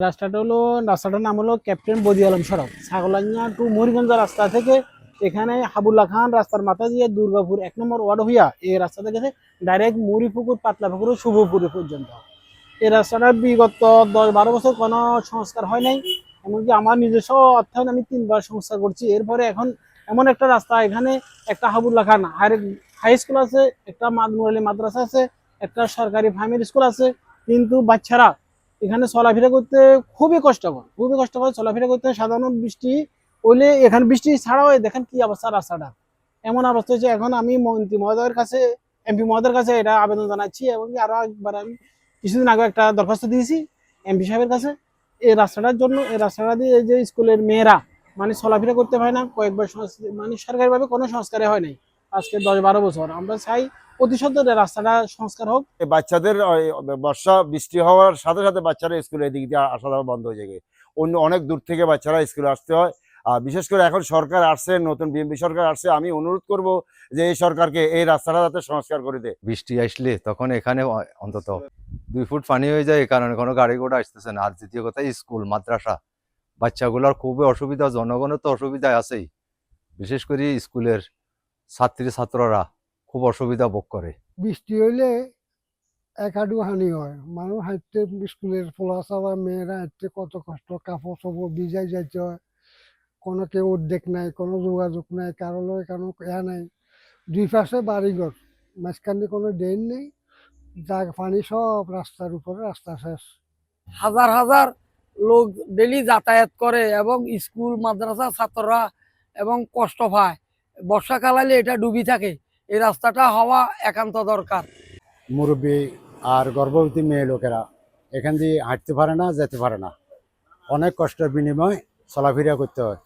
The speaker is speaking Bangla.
রাস্তাটার নাম হলো ক্যাপ্টেন বদি আলম সড়ক। ছাগলাইয়া টু মরিগঞ্জ রাস্তা থেকে এখানে হাবুল্লাহ খান রাস্তার মাথা দিয়ে দুর্গাপুর 1 নম্বর ওয়ার্ড হইয়া এই রাস্তাটা গেছে ডাইরেক্ট মুড়িপুকুর পাতলাপুকুর শুভপুর পর্যন্ত। এই রাস্তাটার বিগত 10-12 বছর কোনো সংস্কার হয় নাই। এমনকি আমার নিজস্ব অর্থায়ন আমি 3বার সংস্কার করছি। এরপরে এখন এমন একটা রাস্তা, এখানে একটা হাবুল্লাহ খান হাই স্কুল আছে, একটা নুরালী মাদ্রাসা আছে, একটা সরকারি প্রাইমারি স্কুল আছে, কিন্তু বাচ্চারা এখানে চলাফেরা করতে খুবই কষ্টকর চলাফেরা করতে। সাধারণ বৃষ্টি হইলে, এখানে বৃষ্টি ছাড়াও দেখেন কি অবস্থা রাস্তাটা। এমন অবস্থা হচ্ছে, এখন আমি মন্ত্রী মহোদয়ের কাছে, এমপি মহোদয়ের কাছে এটা আবেদন জানাচ্ছি, এবং আরো একবার আমি কিছুদিন আগে একটা দরখাস্ত দিয়েছি এমপি সাহেবের কাছে এই রাস্তাটার জন্য। এই রাস্তাটা দিয়ে এই যে স্কুলের মেয়েরা মানে চলাফেরা করতে পারে না, কয়েকবার মানে সরকারিভাবে কোনো সংস্কারে হয় নাই আজকে 10-12 বছর। আমরা চাই অতি সত্বর রাস্তাটা সংস্কার হোক। বাচ্চাদের বর্ষা বৃষ্টি হওয়ার সাথে সাথে বাচ্চারা স্কুলে এদিক দিয়ে আসা যাওয়া বন্ধ হয়ে যায়। অন্য অনেক দূর থেকে বাচ্চারা স্কুলে আসতে হয়। আর বিশেষ করে এখন সরকার আসছে, নতুন বিএনপি সরকার আসছে, আমি অনুরোধ করব যে এই সরকারকে এই রাস্তাটা যাতে সংস্কার করে দেয়। বৃষ্টি আসলে তখন এখানে অন্তত 2 ফুট পানি হয়ে যায়, এই কারণে কোনো গাড়ি ঘোড়া আসতেছে না। আর দ্বিতীয় কথা, স্কুল মাদ্রাসা বাচ্চাগুলোর খুবই অসুবিধা, জনগণের তো অসুবিধা আছেই, বিশেষ করে স্কুলের ছাত্ররা খুব অসুবিধা ভোগ করে। বৃষ্টি হইলে এক হাঁটু হানি হয়, মানুষ হাঁটতে, স্কুলের পোলাচালা মেয়েরা হাঁটতে কত কষ্ট, কাপড় চোপড় ভিজাই যাইতে হয়। কোনো কেউ উদ্যোগ নাই, কোনো যোগাযোগ নাই, কারো লগে কোনো ইয়া নাই। 2 পাশে বাড়িঘর, মাঝখানে কোনো ড্রেন নেই, যা পানি সব রাস্তার উপরে, রাস্তা শেষ। হাজার হাজার লোক ডেলি যাতায়াত করে এবং স্কুল মাদ্রাসা ছাত্ররা এবং কষ্ট পায়। বর্ষাকাল হলে এটা ডুবি থাকে। এই রাস্তাটা হওয়া একান্ত দরকার। মুরব্বী আর গর্ভবতী মেয়ে লোকেরা এখান দিয়ে হাঁটতে পারে না, যেতে পারে না, অনেক কষ্টের বিনিময়ে চলাফেরা করতে হয়।